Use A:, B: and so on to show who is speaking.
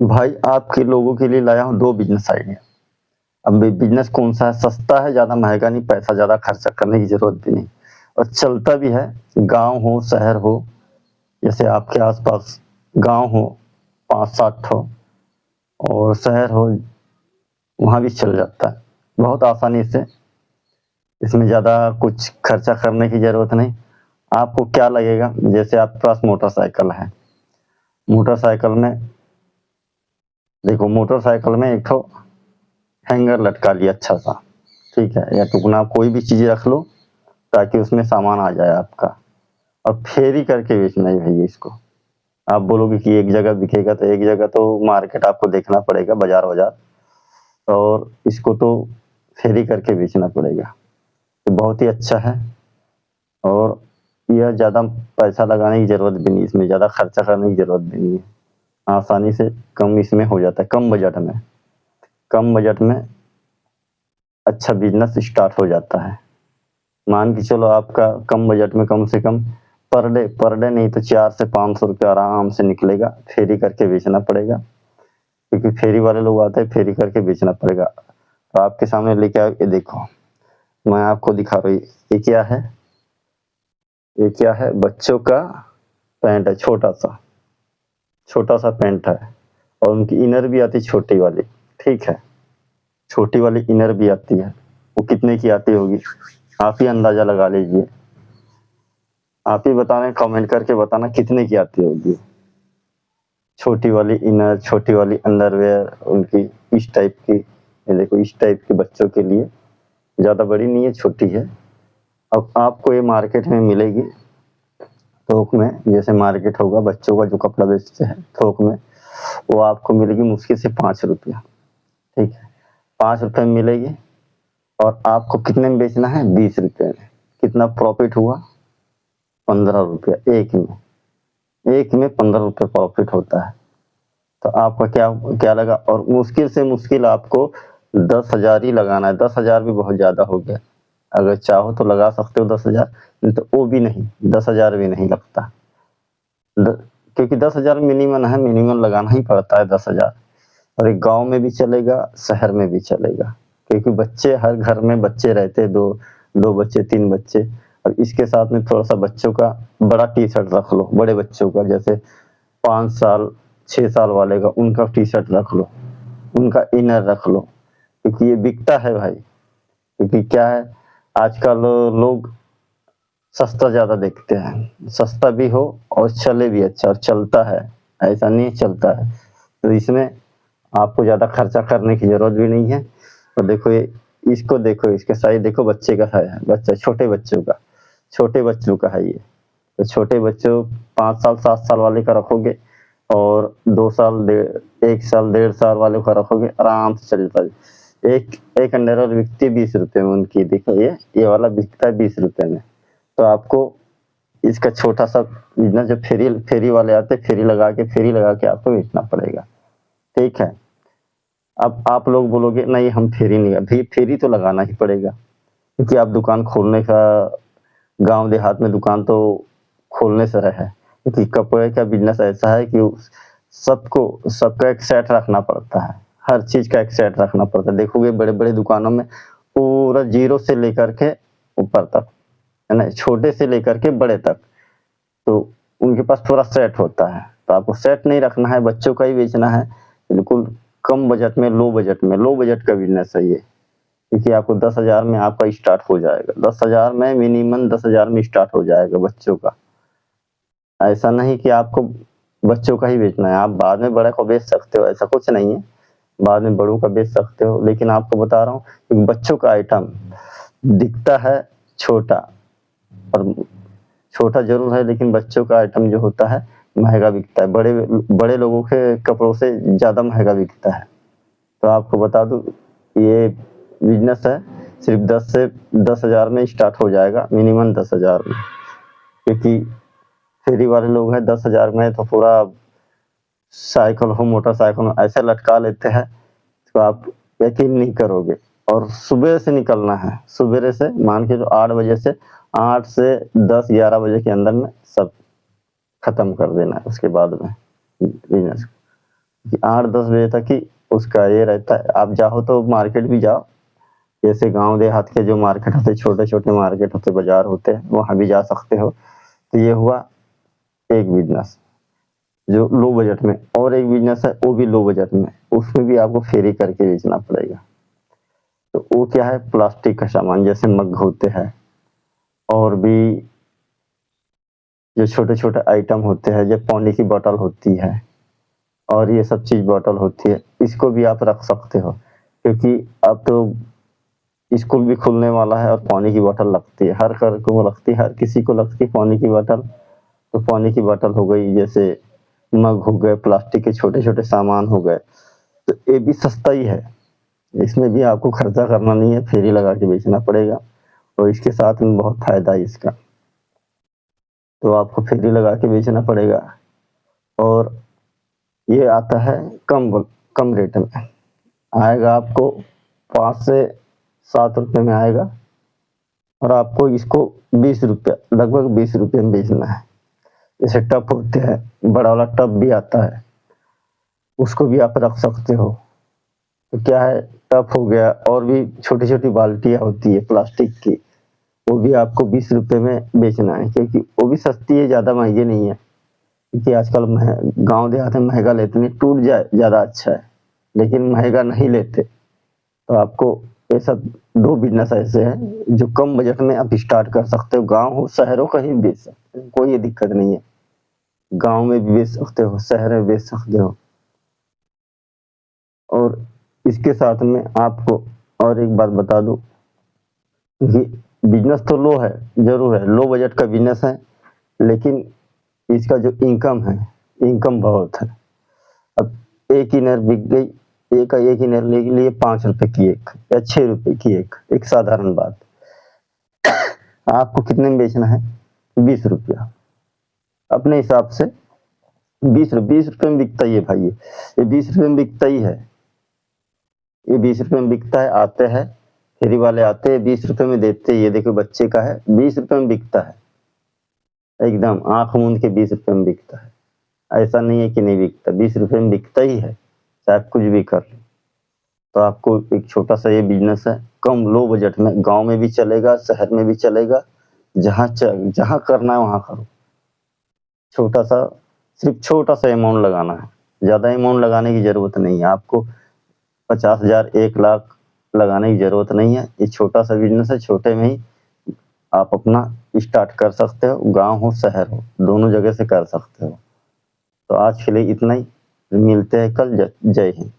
A: भाई आपके लोगों के लिए लाया हूँ 2 बिज़नेस आइडिया। अब बिज़नेस कौन-सा है, सस्ता है, ज़्यादा महँगा नहीं, पैसा ज़्यादा खर्चा करने की ज़रूरत भी नहीं और चलता भी है। गाँव हो, शहर हो, जैसे आपके आस-पास गाँव हो 5-7 ठो और शहर हो, वहाँ भी चल जाता है। बहुत आसानी से, इसमें ज़्यादा कुछ खर्चा करने की ज़रूरत नहीं। आपको क्या लगेगा, जैसे आपके पास मोटरसाइकिल है, मोटरसाइकिल में देखो मोटरसाइकिल में एक ठो हैंगर लटका लिया अच्छा-सा, ठीक है? या टुकना कोई भी चीज़ रख लो, ताकि उसमें सामान आ जाए आपका और फेरी करके बेचना है भई इसको। आप बोलोगे कि एक जगह बिकेगा, तो एक जगह तो मार्केट आपको देखना पड़ेगा, बाज़ार-वाज़ार और इसको तो फेरी करके बेचना पड़ेगा। तो बहुत ही अच्छा है और यह ज़्यादा पैसा लगाने की ज़रूरत भी नहीं, इसमें ज़्यादा खर्चा करने की ज़रूरत भी नहीं है। आसानी से कम इसमें हो जाता है, कम बजट में। कम बजट में अच्छा बिज़नेस स्टार्ट हो जाता है। मान के चलो आपका कम बजट में कम से कम पर डे नहीं तो 4 से 500 रुपए आराम से निकलेगा, फेरी करके बेचना पड़ेगा, क्योंकि फेरी वाले लोग आते हैं, फेरी करके बेचना पड़ेगा। तो आपके सामने लेके आओ, ये देखो, मैं आपको दिखा रहा हूँ, ये क्या है? ये क्या है? बच्चों का पैंट है छोटा-सा, छोटा-सा पैंट है और उनकी इनर भी आती है छोटी वाली, ठीक है? छोटी वाली इनर भी आती है, वो कितने की आती होगी? आप ही अंदाज़ा लगा लीजिए। आप ही बताएँ, कमेंट करके बताना कितने की आती होगी? छोटी वाली इनर, छोटी वाली अंडरवियर उनकी इस टाइप की, ये देखो इस टाइप के बच्चों के लिए, ज़्यादा बड़ी नहीं है, छोटी है। अब आपको ये मार्केट में मिलेगी, थोक में, जैसे मार्केट होगा बच्चों का जो कपड़ा बेचते हैं थोक में, वो आपको मिलेगी मुश्किल से ₹5, ठीक है? ₹5 में मिलेगी और आपको कितने में बेचना है? ₹20 में। कितना प्रॉफ़िट हुआ? ₹15 एक में। एक में ₹15 प्रॉफ़िट होता है। तो आपका क्या क्या लगा और मुश्किल से मुश्किल आपको 10,000 ही लगाना है, 10,000 भी बहुत ज़्यादा हो गया। अगर चाहो तो लगा सकते हो 10,000, नहीं तो वो भी नहीं, 10,000 भी नहीं लगता। द क्योंकि 10,000 मिनिमम है, मिनिमम लगाना ही पड़ता है 10,000 और एक गाँव में भी चलेगा, शहर में भी चलेगा, क्योंकि बच्चे हर घर में बच्चे रहते हैं, 2 बच्चे, 3 बच्चे और इसके साथ में थोड़ा-सा बच्चों का बड़ा टी-शर्ट रख लो, बड़े बच्चों का जैसे 5 साल, 6 साल वाले का उनका टी-शर्ट रख लो, उनका इनर रख लो, क्योंकि ये बिकता है भाई। क्योंकि क्या है, आजकल लोग सस्ता ज़्यादा देखते हैं, सस्ता भी हो और चले भी अच्छा और चलता है, ऐसा नहीं चलता है। तो इसमें आपको ज़्यादा खर्चा करने की ज़रूरत भी नहीं है और देखो ये इसको देखो, इसका साइज़ देखो, बच्चे का है, बच्चा छोटे बच्चों का, छोटे बच्चों का है ये। तो छोटे बच्चों 5 साल, 7 साल वाले का रखोगे और 2 साल, 1 साल, 1.5 साल वाले का रखोगे, आराम से चल जाता है। एक अंडरवियर बिकती है ₹20 में उनकी, देखो ये वाला बिकता है ₹20 में। तो आपको इसका छोटा-सा बिज़नेस, जो फेरी वाले आते हैं, फेरी लगा के आपको बेचना पड़ेगा, ठीक है? अब आप लोग बोलोगे नहीं हम फेरी नहीं, भई फेरी तो लगाना ही पड़ेगा, क्योंकि आप दुकान खोलने का गाँव देहात में दुकान तो खोलने से रहे, क्योंकि कपड़े का बिज़नेस ऐसा है कि सबको सबका एक सेट रखना पड़ता है, हर चीज़ का एक सेट रखना पड़ता है। देखोगे बड़े-बड़े दुकानों में पूरा ज़ीरो से लेकर के ऊपर तक, है ना? छोटे से लेकर के बड़े तक, तो उनके पास पूरा सेट होता है। तो आपको सेट नहीं रखना है, बच्चों का ही बेचना है, बिल्कुल कम बजट में, लो बजट का बिज़नेस है ये। क्योंकि आपको 10,000 में आपका स्टार्ट हो जाएगा, 10,000 में मिनिमम 10,000 में स्टार्ट हो जाएगा बच्चों का। ऐसा नहीं कि आपको बच्चों का ही बेचना है, आप बाद में बड़े को बेच सकते हो, ऐसा कुछ नहीं है। बाद में बड़ों का बेच सकते हो, लेकिन आपको बता रहा हूँ कि बच्चों का आइटम दिखता है छोटा और छोटा ज़रूर है, लेकिन बच्चों का आइटम जो होता है महँगा बिकता है, बड़े लोगों के कपड़ों से ज़्यादा महँगा बिकता है। तो आपको बता दूँ, ये बिज़नेस है, सिर्फ़ 10 से 10,000 में स्टार्ट हो जाएगा, मिनिमम 10,000 में, क्योंकि फेरी वाले लोग हैं, 10,000 में तो पूरा साइकिल हो, मोटरसाइकिल हो, ऐसे लटका लेते हैं, तो आप यकीन नहीं करोगे। और सुबह से निकलना है, सवेरे से मान के चलो 8 से 10-11 बजे के अंदर में सब खत्म कर देना है, उसके बाद में बिज़नेस। कि 8-10 बजे तक ही उसका ये रहता है। आप चाहो तो मार्केट भी जाओ, जैसे गाँव देहात के जो मार्केट होते हैं, छोटे-छोटे मार्केट होते हैं, बाज़ार होते हैं, वहाँ भी जा सकते हो। तो ये हुआ एक बिज़नेस, जो लो बजट में, और एक बिज़नेस है वो भी लो बजट में, उसमें भी आपको फेरी करके बेचना पड़ेगा। तो वो क्या है, प्लास्टिक का सामान जैसे मग होते हैं, और भी जो छोटे-छोटे आइटम होते हैं, जो पानी की बॉटल होती है और ये सब चीज़ बॉटल होती है, इसको भी आप रख सकते हो। क्योंकि अब तो स्कूल भी खुलने वाला है और पानी की बॉटल लगती है, हर घर को लगती है, हर किसी को लगती है पानी की बॉटल। तो पानी की बॉटल हो गई, जैसे मग हो गए, प्लास्टिक के छोटे-छोटे सामान हो गए, तो ये भी सस्ता ही है। इसमें भी आपको खर्चा करना नहीं है, फेरी लगा के बेचना पड़ेगा, और इसके साथ में बहुत फ़ायदा है इसका। तो आपको फेरी लगा के बेचना पड़ेगा, और ये आता है कम रेट में, आएगा आपको 5 से 7 रुपए में आएगा, और आपको इसको ₹20 लगभग ₹20 में बेचना है। जैसे टब होते हैं, बड़ा वाला टब भी आता है, उसको भी आप रख सकते हो। तो क्या है, टब हो गया, और भी छोटी-छोटी बाल्टियाँ होती है प्लास्टिक की, वो भी आपको ₹20 में बेचना है, क्योंकि वो भी सस्ती है, ज़्यादा महँगी नहीं है। क्योंकि आजकल गाँव देहात में महँगा लेते नहीं, टूट जाए ज़्यादा अच्छा है, लेकिन महँगा नहीं लेते। तो आपको ये सब 2 बिज़नेस ऐसे हैं जो कम बजट में आप स्टार्ट कर सकते हो। गाँव हो, शहर हो, कहीं भी बेच सकते हो, कोई दिक्कत नहीं है। गाँव में भी बेच सकते हो, शहर में बेच सकते हो। और इसके साथ में आपको और एक बात बता दूँ कि बिज़नेस तो लो है, ज़रूर है, लो बजट का बिज़नेस है, लेकिन इसका जो इनकम है, इनकम बहुत है। अब एक इनर बिक गई, एक इनर ले लिए ₹5 की एक या ₹6 की एक साधारण बात। आपको कितने में बेचना है? ₹20 अपने हिसाब से, ₹20 में बिकता ही है भाई ये ₹20 में बिकता ही है। ये ₹20 में बिकता है, आते हैं, फेरी वाले आते हैं, ₹20 में देते हैं, ये देखो बच्चे का है, ₹20 में बिकता है। एकदम आँख मूंद के ₹20 में बिकता है। ऐसा नहीं है कि नहीं बिकता, ₹20 में बिकता ही है, चाहे आप कुछ भी कर लो। तो आपको एक छोटा-सा ये बिज़नेस है, कम लो बजट में, गाँव में भी चलेगा, शहर में भी चलेगा, जहाँ करना है वहाँ करो। छोटा-सा, सिर्फ़ छोटा-सा अमाउंट लगाना है, ज़्यादा अमाउंट लगाने की ज़रूरत नहीं है आपको। 50,000 1 लाख लगाने की ज़रूरत नहीं है, ये छोटा-सा बिज़नेस है, छोटे में ही आप अपना स्टार्ट कर सकते हो, गाँव हो, शहर हो, दोनों जगह से कर सकते हो। तो आज के लिए इतना ही, मिलते हैं कल, जय हिंद।